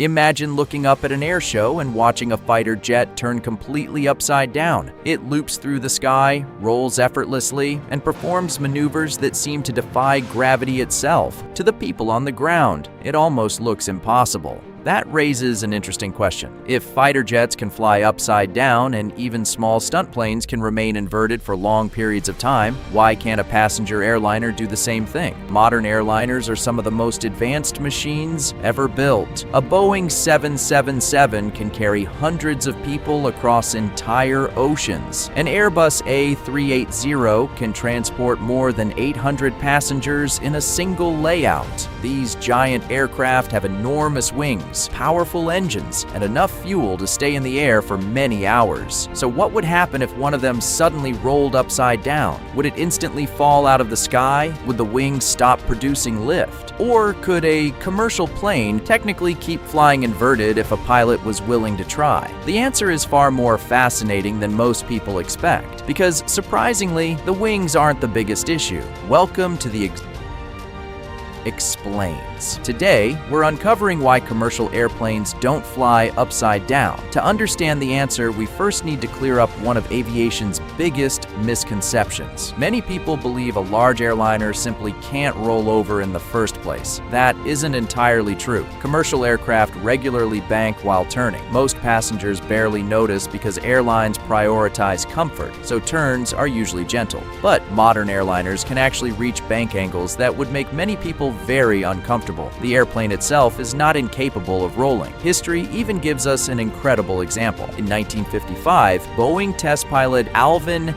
Imagine looking up at an air show and watching a fighter jet turn completely upside down. It loops through the sky, rolls effortlessly, and performs maneuvers that seem to defy gravity itself. To the people on the ground, it almost looks impossible. That raises an interesting question. If fighter jets can fly upside down and even small stunt planes can remain inverted for long periods of time, why can't a passenger airliner do the same thing? Modern airliners are some of the most advanced machines ever built. A Boeing 777 can carry hundreds of people across entire oceans. An Airbus A380 can transport more than 800 passengers in a single layout. These giant aircraft have enormous wings, powerful engines, and enough fuel to stay in the air for many hours. So what would happen if one of them suddenly rolled upside down? Would it instantly fall out of the sky? Would the wings stop producing lift? Or could a commercial plane technically keep flying inverted if a pilot was willing to try? The answer is far more fascinating than most people expect, because surprisingly, the wings aren't the biggest issue. Welcome to the Explains. Today, we're uncovering why commercial airplanes don't fly upside down. To understand the answer, we first need to clear up one of aviation's biggest misconceptions. Many people believe a large airliner simply can't roll over in the first place. That isn't entirely true. Commercial aircraft regularly bank while turning. Most passengers barely notice because airlines prioritize comfort, so turns are usually gentle. But modern airliners can actually reach bank angles that would make many people very uncomfortable. The airplane itself is not incapable of rolling. History even gives us an incredible example. In 1955, Boeing test pilot Alvin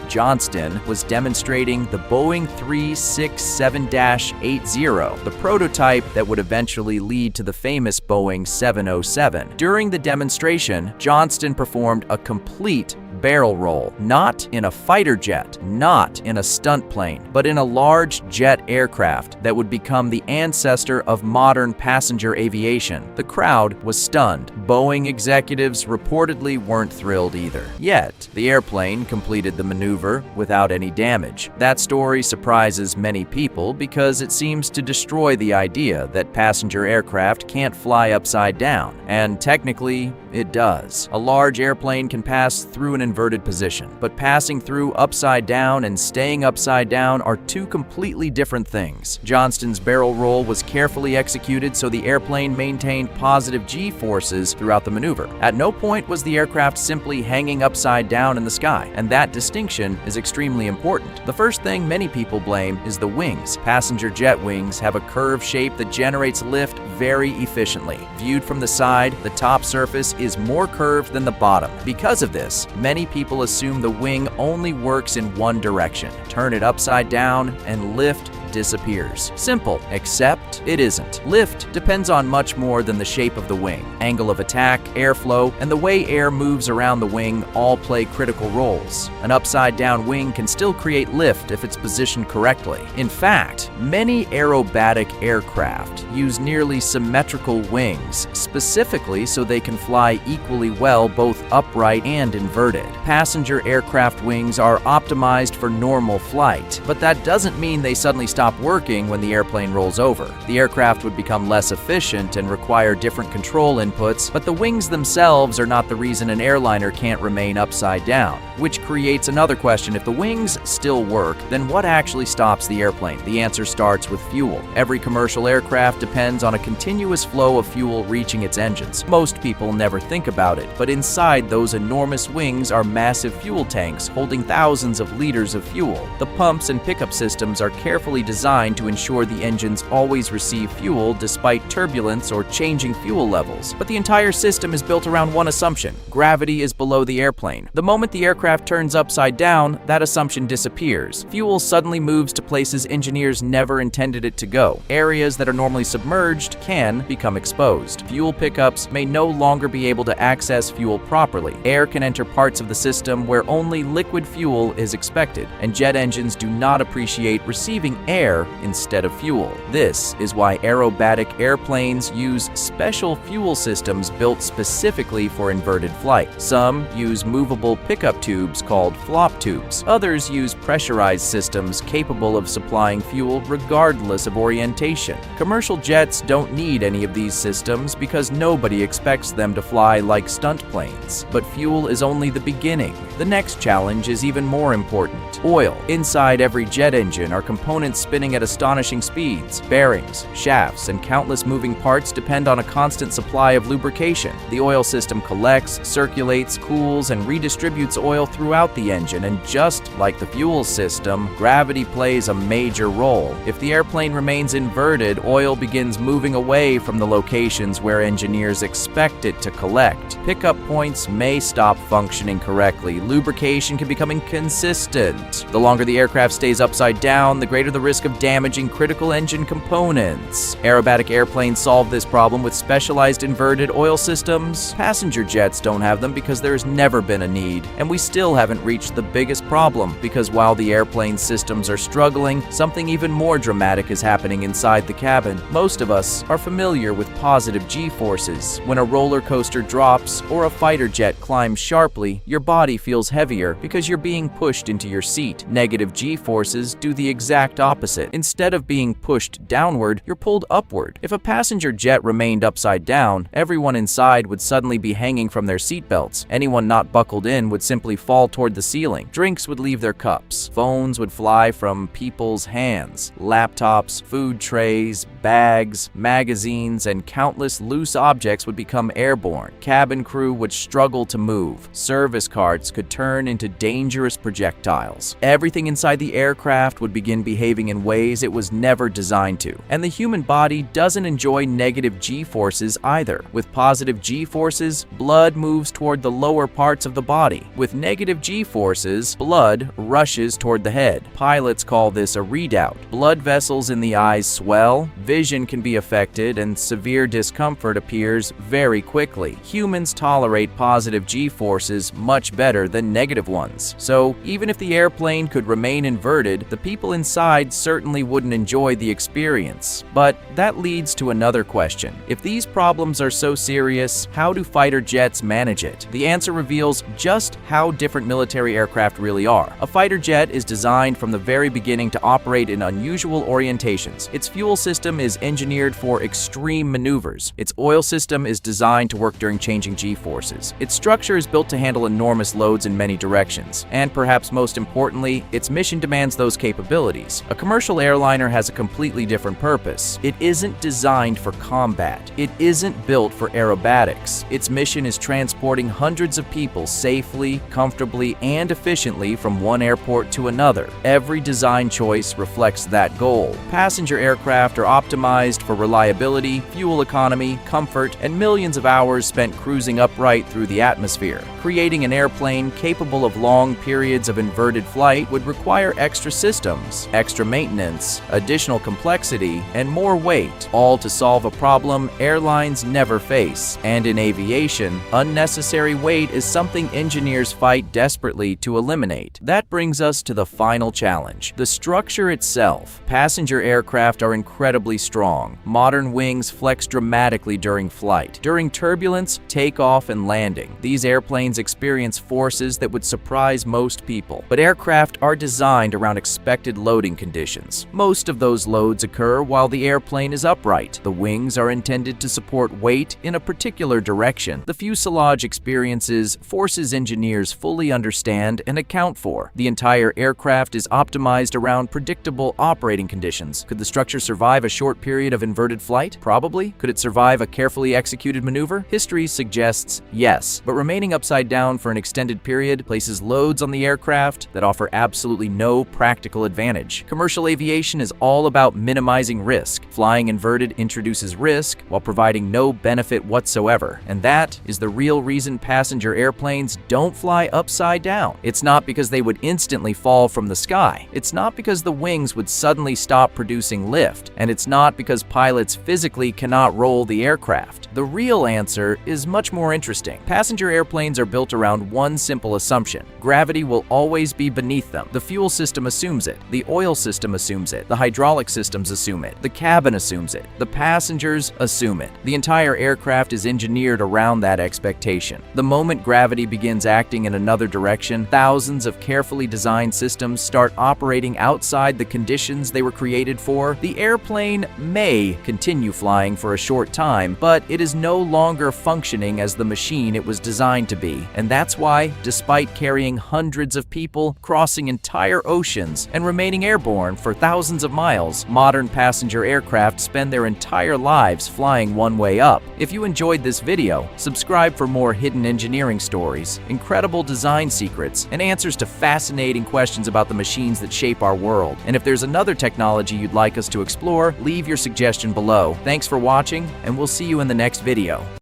Johnston was demonstrating the Boeing 367-80, the prototype that would eventually lead to the famous Boeing 707. During the demonstration, Johnston performed a complete barrel roll, not in a fighter jet, not in a stunt plane, but in a large jet aircraft that would become the ancestor of modern passenger aviation. The crowd was stunned. Boeing executives reportedly weren't thrilled either. Yet, the airplane completed the maneuver without any damage. That story surprises many people because it seems to destroy the idea that passenger aircraft can't fly upside down, and technically, it does. A large airplane can pass through an inverted position, but passing through upside down and staying upside down are two completely different things. Johnston's barrel roll was carefully executed so the airplane maintained positive G-forces throughout the maneuver. At no point was the aircraft simply hanging upside down in the sky, and that distinction is extremely important. The first thing many people blame is the wings. Passenger jet wings have a curved shape that generates lift very efficiently. Viewed from the side, the top surface is more curved than the bottom. Because of this, many people assume the wing only works in one direction. Turn it upside down and lift disappears. Simple, except it isn't. Lift depends on much more than the shape of the wing. Angle of attack, airflow, and the way air moves around the wing all play critical roles. An upside-down wing can still create lift if it's positioned correctly. In fact, many aerobatic aircraft use nearly symmetrical wings, specifically so they can fly equally well both upright and inverted. Passenger aircraft wings are optimized for normal flight, but that doesn't mean they suddenly stop working when the airplane rolls over. The aircraft would become less efficient and require different control inputs, but the wings themselves are not the reason an airliner can't remain upside down, which creates another question. If the wings still work, then what actually stops the airplane? The answer starts with fuel. Every commercial aircraft depends on a continuous flow of fuel reaching its engines. Most people never think about it, but inside those enormous wings are massive fuel tanks holding thousands of liters of fuel. The pumps and pickup systems are carefully designed to ensure the engines always receive fuel despite turbulence or changing fuel levels. But the entire system is built around one assumption: gravity is below the airplane. The moment the aircraft turns upside down, that assumption disappears. Fuel suddenly moves to places engineers never intended it to go. Areas that are normally submerged can become exposed. Fuel pickups may no longer be able to access fuel properly. Air can enter parts of the system where only liquid fuel is expected, and jet engines do not appreciate receiving air air instead of fuel. This is why aerobatic airplanes use special fuel systems built specifically for inverted flight. Some use movable pickup tubes called flop tubes. Others use pressurized systems capable of supplying fuel regardless of orientation. Commercial jets don't need any of these systems because nobody expects them to fly like stunt planes. But fuel is only the beginning. The next challenge is even more important: oil. Inside every jet engine are components spinning at astonishing speeds. Bearings, shafts, and countless moving parts depend on a constant supply of lubrication. The oil system collects, circulates, cools, and redistributes oil throughout the engine, and just like the fuel system, gravity plays a major role. If the airplane remains inverted, oil begins moving away from the locations where engineers expect it to collect. Pickup points may stop functioning correctly. Lubrication can become inconsistent. The longer the aircraft stays upside down, the greater the risk of damaging critical engine components. Aerobatic airplanes solve this problem with specialized inverted oil systems. Passenger jets don't have them because there's never been a need, and we still haven't reached the biggest problem, because while the airplane systems are struggling, something even more dramatic is happening inside the cabin. Most of us are familiar with positive G-forces. When a roller coaster drops or a fighter jet climbs sharply, your body feels heavier because you're being pushed into your seat. Negative G-forces do the exact opposite. Instead of being pushed downward, you're pulled upward. If a passenger jet remained upside down, everyone inside would suddenly be hanging from their seatbelts. Anyone not buckled in would simply fall toward the ceiling. Drinks would leave their cups. Phones would fly from people's hands. Laptops, food trays, bags, magazines, and countless loose objects would become airborne. Cabin crew would struggle to move. Service carts could turn into dangerous projectiles. Everything inside the aircraft would begin behaving in ways it was never designed to. And the human body doesn't enjoy negative G-forces either. With positive G-forces, blood moves toward the lower parts of the body. With negative G-forces, blood rushes toward the head. Pilots call this a readout. Blood vessels in the eyes swell, vision can be affected, and severe discomfort appears very quickly. Humans tolerate positive G-forces much better than negative ones. So even if the airplane could remain inverted, the people inside certainly wouldn't enjoy the experience. But that leads to another question. If these problems are so serious, how do fighter jets manage it? The answer reveals just how different military aircraft really are. A fighter jet is designed from the very beginning to operate in unusual orientations. Its fuel system is engineered for extreme maneuvers. Its oil system is designed to work during changing G-forces. Its structure is built to handle enormous loads in many directions. And perhaps most importantly, its mission demands those capabilities. A commercial airliner has a completely different purpose. It isn't designed for combat. It isn't built for aerobatics. Its mission is transporting hundreds of people safely, comfortably, and efficiently from one airport to another. Every design choice reflects that goal. Passenger aircraft are optimized for reliability, fuel economy, comfort, and millions of hours spent cruising upright through the atmosphere. Creating an airplane capable of long periods of inverted flight would require extra systems, extra maintenance, additional complexity, and more weight, all to solve a problem airlines never face. And in aviation, unnecessary weight is something engineers fight desperately to eliminate. That brings us to the final challenge: the structure itself. Passenger aircraft are incredibly strong. Modern wings flex dramatically during flight. During turbulence, takeoff, and landing, these airplanes experience forces that would surprise most people. But aircraft are designed around expected loading conditions. Most of those loads occur while the airplane is upright. The wings are intended to support weight in a particular direction. The fuselage experiences forces engineers fully understand and account for. The entire aircraft is optimized around predictable operating conditions. Could the structure survive a short period of inverted flight? Probably. Could it survive a carefully executed maneuver? History suggests yes, but remaining upside down for an extended period places loads on the aircraft that offer absolutely no practical advantage. Commercial aviation is all about minimizing risk. Flying inverted introduces risk while providing no benefit whatsoever, and that is the real reason passenger airplanes don't fly upside down. It's not because they would instantly fall from the sky. It's not because the wings would suddenly stop producing lift, and it's not because pilots physically cannot roll the aircraft. The real answer is much more interesting. Passenger airplanes are built around one simple assumption: gravity will always be beneath them. The fuel system assumes it. The oil system system assumes it. The hydraulic systems assume it. The cabin assumes it. The passengers assume it. The entire aircraft is engineered around that expectation. The moment gravity begins acting in another direction, thousands of carefully designed systems start operating outside the conditions they were created for. The airplane may continue flying for a short time, but it is no longer functioning as the machine it was designed to be. And that's why, despite carrying hundreds of people, crossing entire oceans, and remaining airborne for thousands of miles, modern passenger aircraft spend their entire lives flying one way up. If you enjoyed this video, subscribe for more hidden engineering stories, incredible design secrets, and answers to fascinating questions about the machines that shape our world. And if there's another technology you'd like us to explore, leave your suggestion below. Thanks for watching, and we'll see you in the next video.